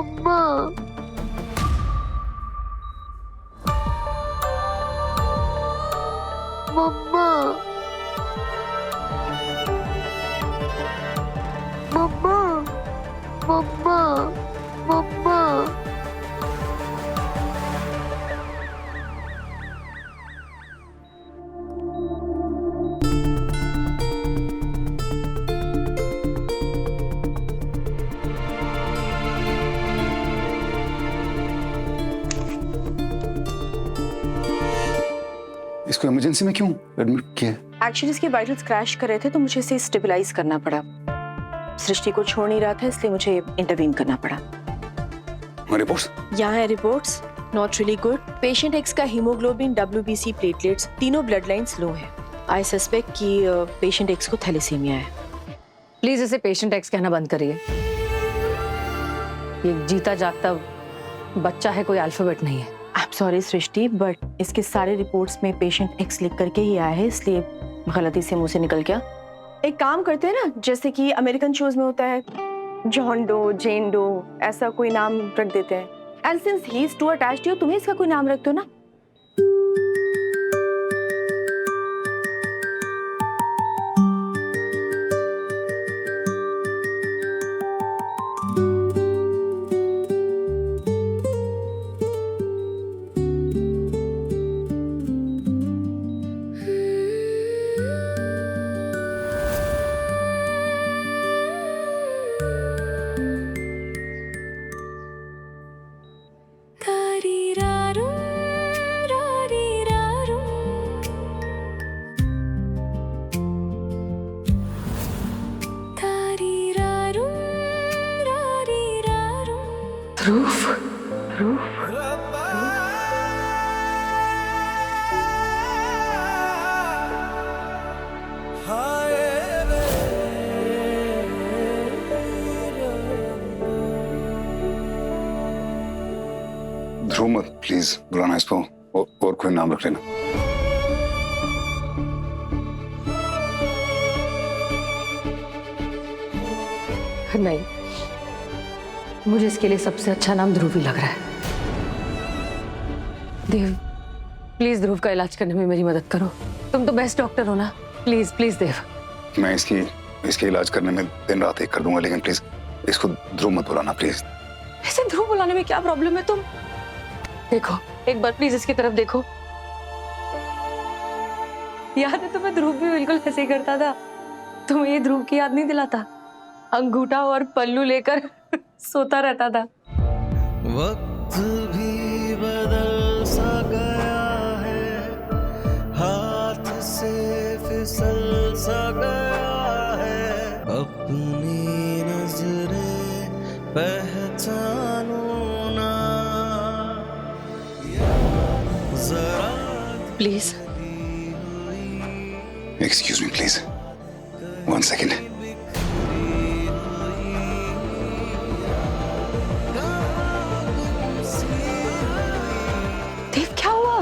मम्मा मम्मा मम्मा मम्मा मम्मा इसको इमरजेंसी में क्यों एडमिट किया? एक्चुअली इसके वाइटल्स क्रैश कर रहे थे तो मुझे इसे स्टेबलाइज करना पड़ा। सृष्टि को छोड़ नहीं रहा था इसलिए मुझे इंटरवीन करना पड़ा। रिपोर्ट्स यहाँ है reports, not really good. Patient x का हीमोग्लोबिन, WBC, प्लेटलेट्स तीनों ब्लड लाइंस लो है। आई सस्पेक्ट कि पेशेंट एक्स को थैलेसीमिया है। प्लीज इसे पेशेंट एक्स कहना बंद करिए। ये जीता जागता बच्चा है, कोई अल्फाबेट नहीं है। I am sorry Srishti, but इसके सारे रिपोर्ट्स में पेशेंट एक्स लिख करके ही आया है, इसलिए गलती से मुंह से निकल गया। एक काम करते हैं ना, जैसे कि अमेरिकन शोज में होता है जॉन डो, जेन डो, ऐसा कोई नाम रख देते हैं। And since he is too attached to you, तुम्हें इसका कोई नाम रख दो ना। ध्रुव मत प्लीज, बुलाना इसको और कोई नाम रख लेना। नहीं, मुझे इसके लिए सबसे अच्छा नाम ध्रुव ही लग रहा है। देव, प्लीज ध्रुव का इलाज करने में मेरी मदद करो। तुम तो बेस्ट डॉक्टर हो ना। प्लीज प्लीज देव। मैं इसके इलाज करने में दिन रात एक कर दूंगा, लेकिन प्लीज इसको ध्रुव मत बुलाना प्लीज। ऐसे ध्रुव बुलाने में क्या प्रॉब्लम है? तुम देखो, एक बार प्लीज इसकी तरफ देखो। याद है तुम्हें? ध्रुव भी बिल्कुल ऐसे ही करता था। तुम्हें ये ध्रुव की याद नहीं दिलाता? अंगूठा और पल्लू लेकर सोता रहता था। वक्त भी बदल सा गया है, हाथ से फिसल सा गया है, अपनी नजरें पहचानो ना जरा। Please excuse me please, 1 second. Dev, क्या हुआ?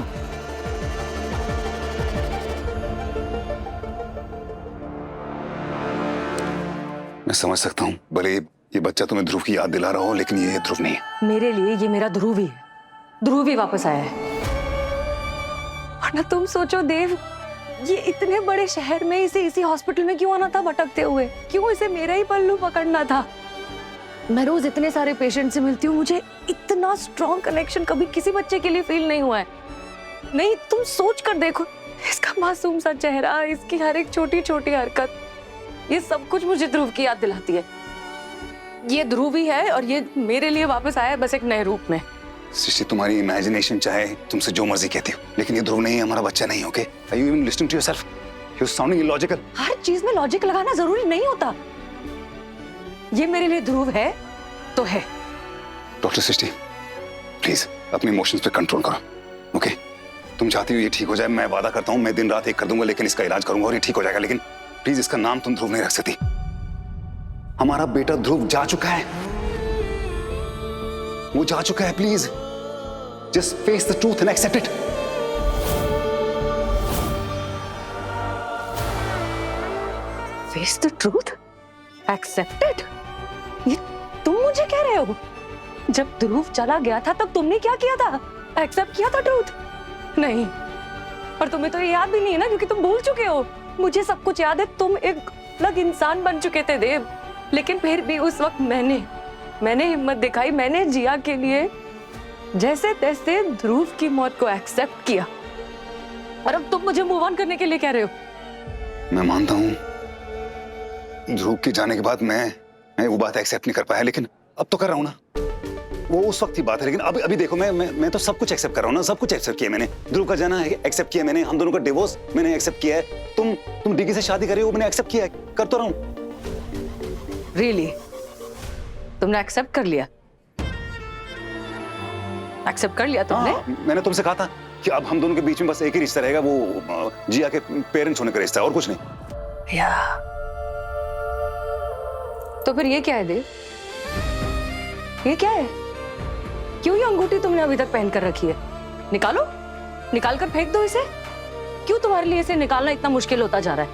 मैं समझ सकता हूँ, भले ये बच्चा तुम्हें ध्रुव की याद दिला रहा हो, लेकिन ये ध्रुव नहीं है। मेरे लिए ये मेरा ध्रुव ही है। ध्रुव ही वापस आया है। वरना तुम सोचो देव, ये इतने बड़े शहर में इसे इसी हॉस्पिटल में क्यों आना था भटकते हुए? क्यों इसे मेरा ही पल्लू पकड़ना था? मैं रोज इतने सारे पेशेंट से मिलती हूँ, मुझे इतना स्ट्रॉन्ग कनेक्शन कभी किसी बच्चे के लिए फील नहीं हुआ है। नहीं, तुम सोच कर देखो, इसका मासूम सा चेहरा, इसकी हर एक छोटी छोटी हरकत, ये सब कुछ मुझे ध्रुव की याद दिलाती है। ये ध्रुव ही है और ये मेरे लिए वापस आया है, बस एक नए रूप में। सृष्टि, तुम्हारी इमेजिनेशन चाहे तुमसे जो मर्जी कहती हो, लेकिन ये ध्रुव नहीं है, हमारा बच्चा नहीं। Okay, are you even listening to yourself? You are sounding illogical. हर चीज में लॉजिक लगाना जरूरी नहीं होता। ये मेरे लिए ध्रुव है तो है। डॉक्टर सृष्टि, प्लीज अपने इमोशंस पे कंट्रोल करो। ओके, तुम चाहती हो ये ठीक हो जाए, मैं वादा करता हूँ मैं दिन रात एक कर दूंगा, लेकिन इसका इलाज करूंगा और ये ठीक हो जाएगा। लेकिन प्लीज इसका नाम तुम ध्रुव नहीं रख सकती। हमारा बेटा ध्रुव जा चुका है, वो जा चुका है। Please just face the truth and accept it. Face the truth, accept it? ये तुम मुझे कह रहे हो? जब ध्रुव चला गया था तब तुमने क्या किया था? एक्सेप्ट किया था ट्रूथ? नहीं। और तुम्हें तो ये याद भी नहीं है ना, क्योंकि तुम भूल चुके हो। मुझे सब कुछ याद है, तुम एक अलग इंसान बन चुके थे देव। लेकिन फिर भी उस वक्त मैंने हिम्मत दिखाई, मैंने जिया के लिए जैसे तैसे ध्रुव की मौत को एक्सेप्ट किया। और अब तुम मुझे मूव ऑन करने के लिए कह रहे हो? मैं मानता हूँ ध्रुव के जाने के बाद मैं वो बात एक्सेप्ट नहीं कर पाया, लेकिन अब तो कर रहा हूँ ना। वो उस वक्त की बात है, लेकिन अभी देखो मैं तो सब कुछ एक्सेप्ट कर रहा हूँ ना। सब कुछ एक्सेप्ट किया मैंने। ध्रुव का जाना एक्सेप्ट किया मैंने, हम दोनों का डिवोर्स मैंने एक्सेप्ट किया है, तुम डिकी से शादी कर रही हो मैंने एक्सेप्ट किया है, कर तो रहा हूँ। रियली? तुमने एक्सेप्ट कर लिया? एक्सेप्ट कर लिया तुमने? मैंने तुमसे कहा था कि अब हम दोनों के बीच में बस एक ही रिश्ता रहेगा, वो जिया के पेरेंट्स होने का रिश्ता, और कुछ नहीं। या तो फिर ये क्या है देव? ये क्या है? क्यों ये अंगूठी तुमने अभी तक पहन कर रखी है? निकालो, निकाल कर फेंक दो इसे। क्यों तुम्हारे लिए इसे निकालना इतना मुश्किल होता जा रहा है?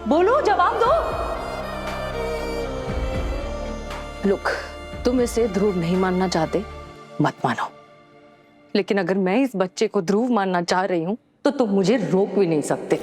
बोलो, जवाब दो। लुक, तुम इसे ध्रुव नहीं मानना चाहते, मत मानो। लेकिन अगर मैं इस बच्चे को ध्रुव मानना चाह रही हूं तो तुम मुझे रोक भी नहीं सकते।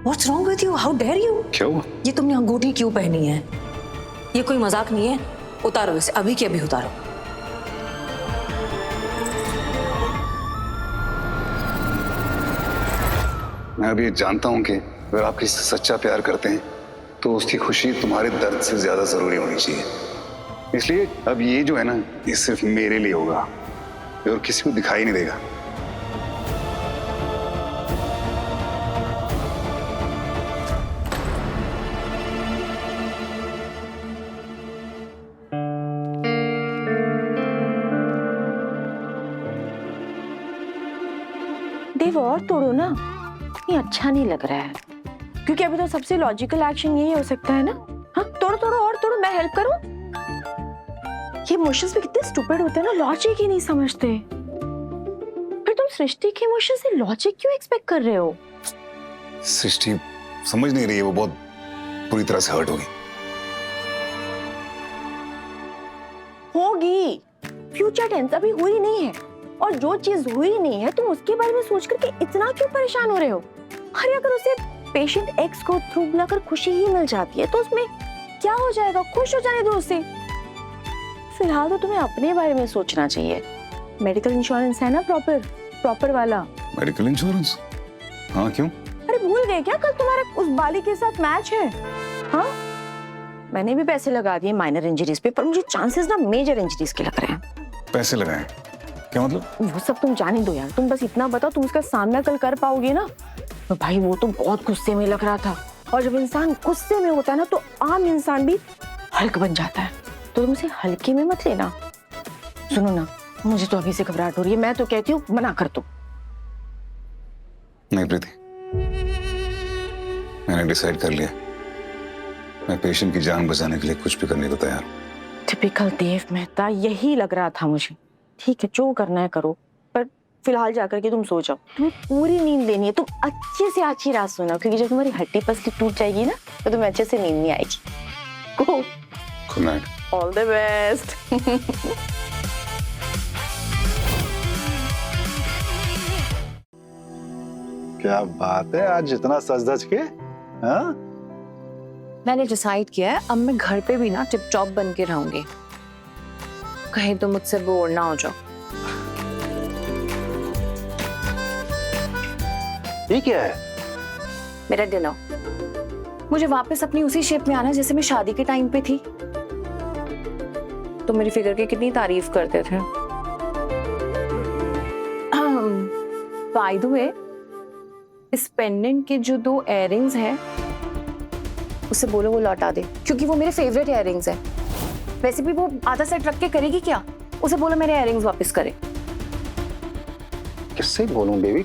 What's wrong with you? How dare you? क्या हुआ? ये तुमने अंगूठी क्यों पहनी है? ये कोई मजाक नहीं है। उतारो इसे, अभी के अभी उतारो। मैं अभी जानता हूं कि अगर आप किसी से सच्चा प्यार करते हैं तो उसकी खुशी तुम्हारे दर्द से ज्यादा जरूरी होनी चाहिए। इसलिए अब ये जो है ना, ये सिर्फ मेरे लिए होगा और किसी को दिखाई नहीं देगा। देव, और तोड़ो ना, ये अच्छा नहीं लग रहा है। क्योंकि अभी तो सबसे लॉजिकल एक्शन यही हो सकता है ना। हाँ, तोड़ो तोड़ो और तोड़ो, मैं हेल्प करूं। ये इमोशंस भी कितने स्टूपिड होते हैं ना, लॉजिक ही नहीं समझते। फिर तुम सृष्टि के इमोशन से लॉजिक क्यों एक्सपेक्ट कर रहे हो? सृष्टि समझ नहीं रही है, वो बहुत पूरी तरह से हर्ट होगी। फ्यूचर टेंस अभी हुई नहीं है, और जो चीज हुई नहीं है तुम उसके बारे में सोच करके इतना क्यों परेशान हो रहे हो? अरे अगर उसे पेशेंट एक्स को थ्रू बुलाकर खुशी ही मिल जाती है तो उसमें क्या हो जाएगा? खुश हो जाने दो उसे। फिलहाल तो तुम्हें अपने बारे में सोचना चाहिए। मेडिकल इंश्योरेंस है ना, प्रॉपर वाला। Medical insurance? हाँ, क्यों? अरे भूल गए क्या, कल तुम्हारा उस बाली के साथ मैच है? हाँ, मैंने भी पैसे लगा दिए माइनर इंजरीज पे, पर मुझे चांसेस ना मेजर इंजरीज के लग रहे हैं। पैसे लगाए? क्या मतलब? वो सब तुम जाने दो यार, तुम बस इतना बताओ, तुम उसका सामना कल कर पाओगे ना? तो भाई वो तो बहुत गुस्से में लग रहा था, और जब इंसान गुस्से में होता है ना तो आम इंसान भी हल्क बन जाता है। तो तुम उसे हल्के में मत लेना। सुनो ना, मुझे तो अभी से घबराहट हो रही है, मैं तो कहती हूँ मना कर दो। नहीं प्रीति, मैंने डिसाइड कर लिया, मैं पेशेंट की जान बचाने के लिए कुछ भी करने को तैयार हूं। टिपिकल देव मेहता, यही लग रहा था मुझे। ठीक है, जो करना है करो, पर फिलहाल जाकर के तुम सो जाओ। तुम्हें पूरी नींद लेनी है, तुम अच्छे से अच्छी रात सोना, क्योंकि जब तुम्हारी हड्डी पसली टूट जाएगी ना तो तुम्हें अच्छे से नींद नहीं आएगी। Go, good night, all the best. क्या बात है, आज इतना सज धज के? हाँ, मैंने डिसाइड किया है अब मैं घर पे भी ना टिप टॉप बन के रहूंगी, कहीं तो मुझसे बोर ना हो जाओ। ये क्या है? मेरा डिनर। मुझे वापस अपनी उसी शेप में आना जैसे मैं शादी के टाइम पे थी। तो मेरी फिगर की कितनी तारीफ करते थे। बाय द वे, इस पेंडेंट के जो 2 इयररिंग्स हैं उसे बोलो वो लौटा दे, क्योंकि वो मेरे फेवरेट इयररिंग्स हैं। वैसे भी वो आधा सेट रख के करेगी क्या, उसे बोलो मेरे इयररिंग्स वापस करे। किससे बोलूं बेबी,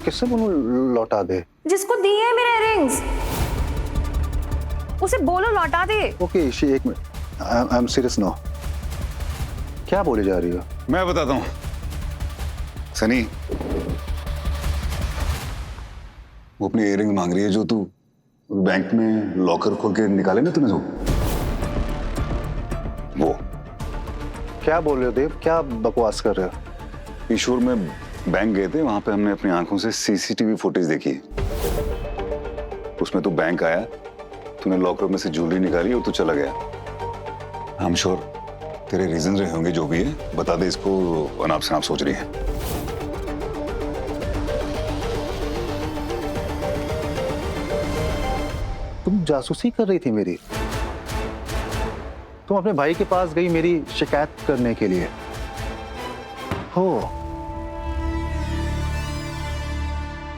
किससे बोलूं लौटा दे? जिसको दिए हैं मेरे इयररिंग्स उसे बोलो लौटा दे। ओके शी, एक minute, I am serious now. क्या बोले जा रही हो? मैं बताता हूँ सनी, वो अपनी इयररिंग मांग रही है जो तू बैंक में लॉकर खोल के निकाले ना तूने, जो वो। क्या बोल रहे हो देव, क्या बकवास कर रहे हो? ईश्वर में बैंक गए थे, वहां पे हमने अपनी आंखों से सीसीटीवी फुटेज देखी है। उसमें तू बैंक आया, तूने लॉकर में से ज्वेलरी निकाली और तू चला गया। आई एम श्योर तेरे रीजन रहे होंगे, जो भी है बता दे इसको, अनाप शनाप सोच रही है। तुम जासूसी कर रही थी मेरी? तुम अपने भाई के पास गई मेरी शिकायत करने के लिए हो?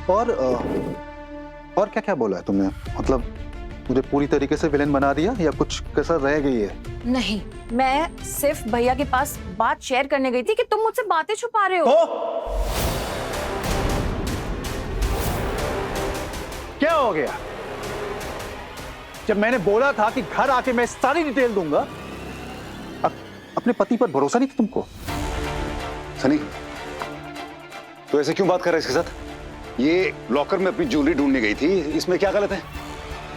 और क्या क्या बोला है तुमने? मतलब मुझे पूरी तरीके से विलेन बना दिया या कुछ कसर रह गई है? नहीं, मैं सिर्फ भैया के पास बात शेयर करने गई थी कि तुम मुझसे बातें छुपा रहे हो। क्या हो गया? जब मैंने बोला था कि घर आके मैं सारी डिटेल दूंगा, अपने पति पर भरोसा नहीं था तुमको? सनी, तो ऐसे क्यों बात कर रहा है इसके साथ? ये लॉकर में अपनी ज्वेलरी ढूंढने गई थी, इसमें क्या गलत है?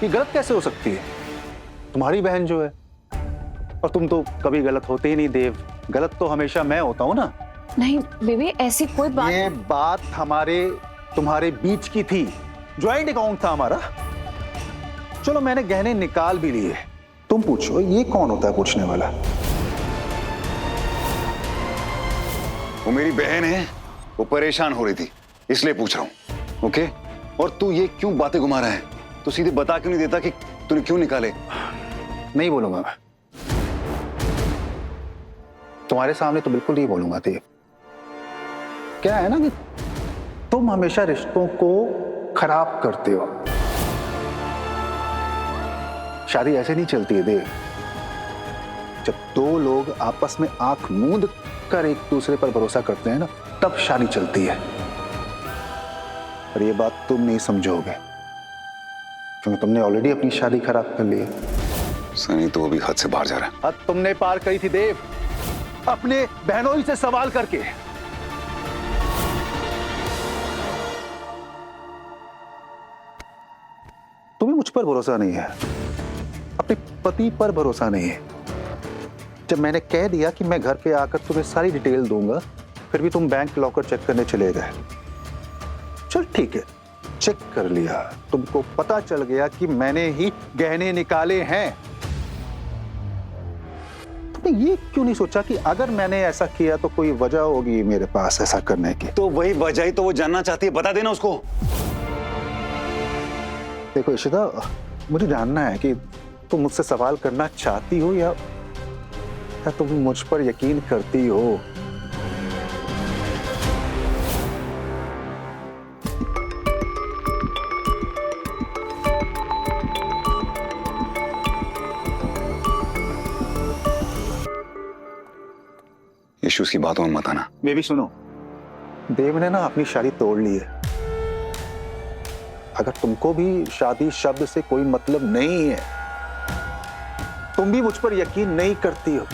ये गलत कैसे हो सकती है? तुम्हारी बहन जो है, और तुम तो कभी गलत होते ही नहीं देव। गलत तो हमेशा मैं होता हूं ना। नहीं बेबी, ऐसी कोई बात। ये बात हमारे तुम्हारे बीच की थी, ज्वाइंट अकाउंट था हमारा। चलो मैंने गहने निकाल भी लिए, तुम पूछो ये कौन होता है पूछने वाला? वो मेरी बहन है, वो परेशान हो रही थी इसलिए पूछ रहा हूं। ओके? और तू ये क्यों बातें घुमा रहा है? तू सीधे बता क्यों नहीं देता कि तूने क्यों निकाले? नहीं बोलूंगा मैं, तुम्हारे सामने तो बिल्कुल नहीं बोलूंगा देव। क्या है ना कि तुम हमेशा रिश्तों को खराब करते हो। शादी ऐसे नहीं चलती है देव। जब 2 लोग आपस में आंख मूंद कर एक दूसरे पर भरोसा करते हैं ना, तब शादी चलती है। पर ये बात तुम नहीं समझोगे, क्योंकि तुमने ऑलरेडी अपनी शादी खराब कर ली है। सनी तो अभी हद से बाहर जा रहा है। हद तुमने पार करी थी देव, अपने बहनोई से सवाल करके। तुम्हें मुझ पर भरोसा नहीं है, अपने पति पर भरोसा नहीं है। जब मैंने कह दिया कि मैं घर पे आकर तुम्हें सारी डिटेल दूंगा, फिर भी तुम बैंक लॉकर चेक करने चले गए। चल ठीक है, चेक कर लिया, तुमको पता चल गया कि मैंने ही गहने निकाले हैं। तुमने ये क्यों नहीं सोचा कि अगर मैंने ऐसा किया तो कोई वजह होगी मेरे पास ऐसा करने की? तो वही वजह ही तो वो जानना चाहती है, बता देना उसको। देखो इशिता, मुझे जानना है कि तुम मुझसे सवाल करना चाहती हो या तुम मुझ पर यकीन करती हो। इश्यूज की बातों में मत आना। बेबी सुनो, देव ने ना अपनी शादी तोड़ ली है। अगर तुमको भी शादी शब्द से कोई मतलब नहीं है, तुम भी मुझ पर यकीन नहीं करती हो,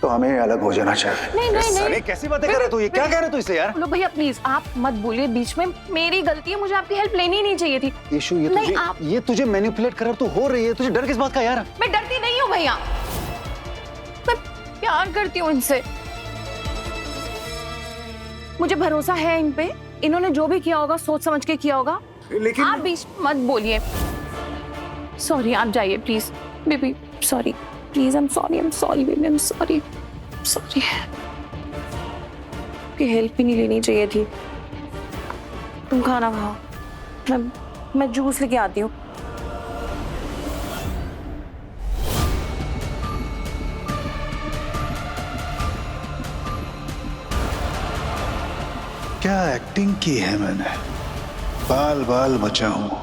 तो हमें अलग हो जाना चाहिए। नहीं नहीं सनी नहीं, कैसी बातें कर रहे तू? ये क्या कह रहे तू इससे यार? लो भैया प्लीज आप मत बोलिए बीच में, मेरी गलती है, मुझे आपकी हेल्प लेनी ही नहीं चाहिए थी। इशू नहीं, ये तुझे मैनिपुलेट कर तू हो रही है, तुझे डर किस बात का यार? मैं डरती नहीं हूँ भैया, मैं प्यार करती हूँ इनसे, मुझे भरोसा है इन पे। इन्होंने जो भी किया होगा सोच समझ के किया होगा। लेकिन आप बीच मत बोलिए। सॉरी, आप जाइए please baby. Sorry please, I am sorry baby, I am sorry. की हेल्प भी नहीं लेनी चाहिए थी। तुम खाना खाओ, मैं मैं जूस लेके आती हूँ। क्या एक्टिंग की है मैंने, बाल बाल बचा हूं।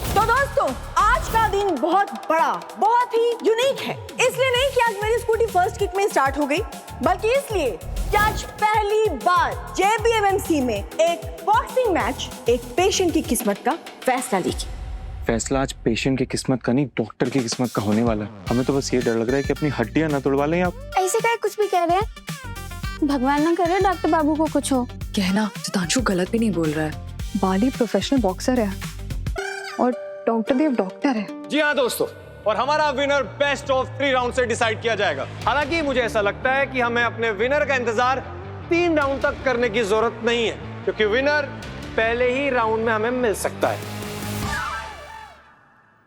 तो दोस्तों, आज का दिन बहुत बड़ा, बहुत ही यूनिक है। इसलिए नहीं कि आज मेरी स्कूटी फर्स्ट किक में स्टार्ट हो गई, बल्कि इसलिए कि आज पहली बार JBMMC में एक बॉक्सिंग मैच एक पेशेंट की किस्मत का फैसला लेगी। फैसला आज पेशेंट की किस्मत का नहीं, डॉक्टर की किस्मत का होने वाला है। हमें तो बस ये डर लग रहा है कि अपनी हड्डियां ना तोड़वा लें आप। ऐसे क्या कुछ भी कह रहे हैं? भगवान ना करे डॉक्टर बाबू को कुछ हो। कहना चितांशु गलत भी नहीं बोल रहा है। बाली प्रोफेशनल बॉक्सर है और डॉक्टर देव डॉक्टर है। जी हाँ दोस्तों, और हमारा विनर बेस्ट ऑफ 3 राउंड से डिसाइड किया जाएगा। हालांकि मुझे ऐसा लगता है कि हमें अपने विनर का इंतजार 3 राउंड तक करने की जरूरत नहीं है, क्योंकि विनर पहले ही राउंड में हमें मिल सकता है।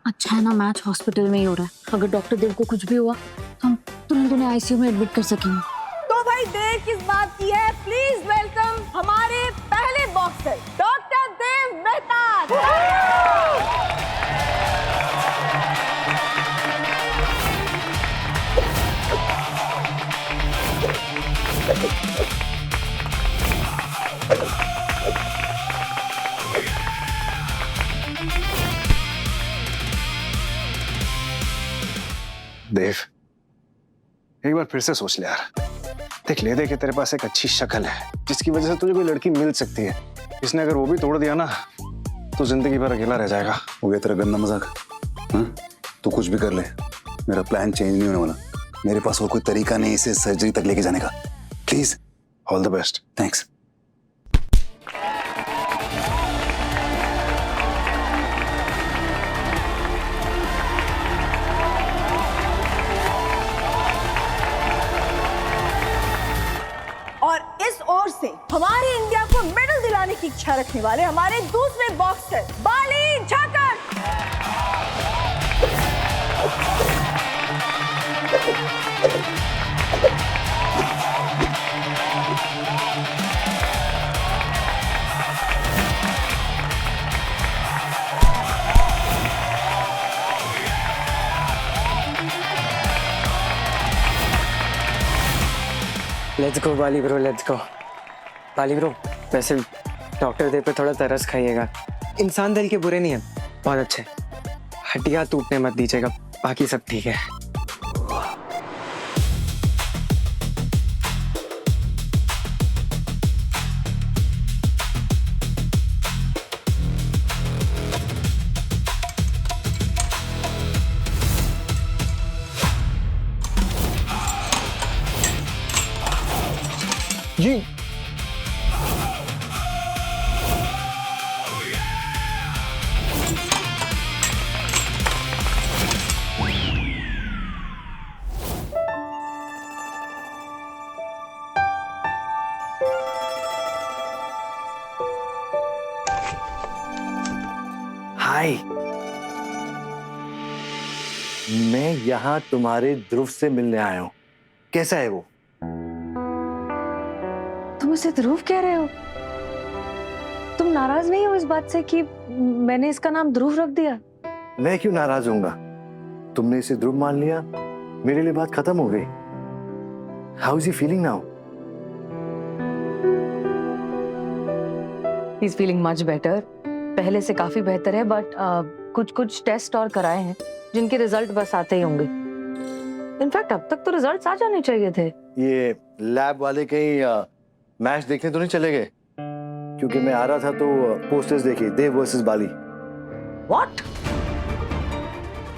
अच्छा है ना मैच हॉस्पिटल में ही हो रहा है। अगर डॉक्टर देव को कुछ भी हुआ तो हम तुरंत उन्हें ICU में एडमिट कर सकेंगे। तो भाई देर किस बात की है, प्लीज वेलकम हमारे पहले बॉक्सर डॉक्टर देव मेहता। देव, एक बार फिर से सोच ले यार। देख ले, देख तेरे पास एक अच्छी शक्ल है जिसकी वजह से तुझे कोई लड़की मिल सकती है। इसने अगर वो भी तोड़ दिया ना तो जिंदगी भर अकेला रह जाएगा। हो गया तेरा गंदा मजाक। हाँ, तू कुछ भी कर ले, मेरा प्लान चेंज नहीं होने वाला। मेरे पास और कोई तरीका नहीं इसे सर्जरी तक लेके जाने का। Please, all the best. Thanks. और इस ओर से हमारे इंडिया को मेडल दिलाने की इच्छा रखने वाले हमारे दूसरे boxer Bali Jhakar. Let's go Bali bro, let's go Bali bro. वैसे डॉक्टर देव पे थोड़ा तरस खाइएगा, इंसान दिल के बुरे नहीं है, बहुत अच्छे। हड्डियां टूटने मत दीजिएगा, बाकी सब ठीक है। जी हाय, मैं यहाँ तुम्हारे ध्रुव से मिलने आया हूँ। कैसा है वो? तुम उसे ध्रुव कह रहे हो? तुम नाराज नहीं हो इस बात से कि मैंने इसका नाम ध्रुव रख दिया? मैं क्यों नाराज होऊंगा? तुमने इसे ध्रुव मान लिया, मेरे लिए बात खत्म हो गई। How is he feeling now? He is feeling much better, पहले से काफी बेहतर है। बट कुछ टेस्ट और कराए हैं जिनके रिजल्ट बस आते ही होंगे। इनफैक्ट अब तक तो रिजल्ट्स आ जाने चाहिए थे। ये लैब वाले कहीं मैच देखने तो नहीं चले गए? क्योंकि मैं आ रहा था तो पोस्टर्स देखे, Dev versus Bali. What?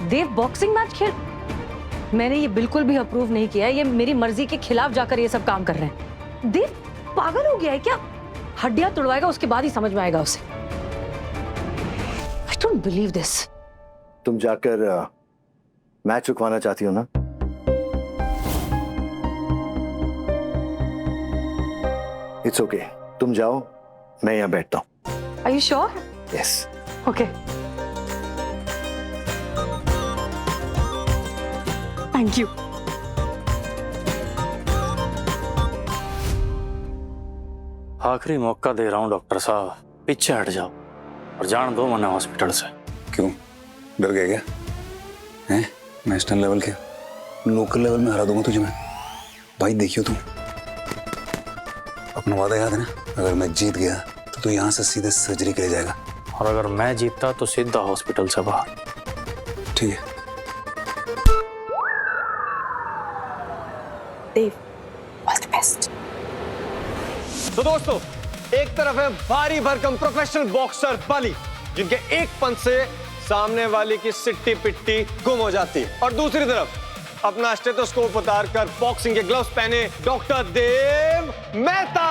Dev boxing match खेल? मैंने ये बिल्कुल भी अप्रूव नहीं किया। ये मेरी मर्जी के खिलाफ जाकर ये सब काम कर रहे हैं। देव पागल हो गया है क्या? हड्डियां तोड़वाएगा, उसके बाद ही समझ में आएगा उसे। I don't believe this. तुम जाकर मैच रुकवाना चाहती हो ना? इट्स ओके, तुम जाओ, मैं यहाँ बैठता हूँ। Are you sure? Yes, okay thank you. आखिरी मौका दे रहा हूँ डॉक्टर साहब, पीछे हट जाओ और जान दो मने हॉस्पिटल से। क्यों, डर गया क्या? हैं? नेशनल लेवल के लोकल लेवल में हरा दूंगा तुझे मैं। भाई देखियो तुम, अपना वादा याद है ना? अगर मैं जीत गया तो तू यहाँ से सीधे सर्जरी के लिए जाएगा। और अगर मैं जीतता तो सीधा हॉस्पिटल से बाहर। ठीक है। देव, ऑल द बेस्ट। तो दोस्तों, एक तरफ है भारी भरकम प्रोफेशनल बॉक्सर बाली, जिनके एक पंच से सामने वाली की सिट्टी पिट्टी गुम हो जाती है, और दूसरी तरफ अपना स्टेथोस्कोप उतारकर बॉक्सिंग के ग्लव्स पहने डॉक्टर देव मेहता।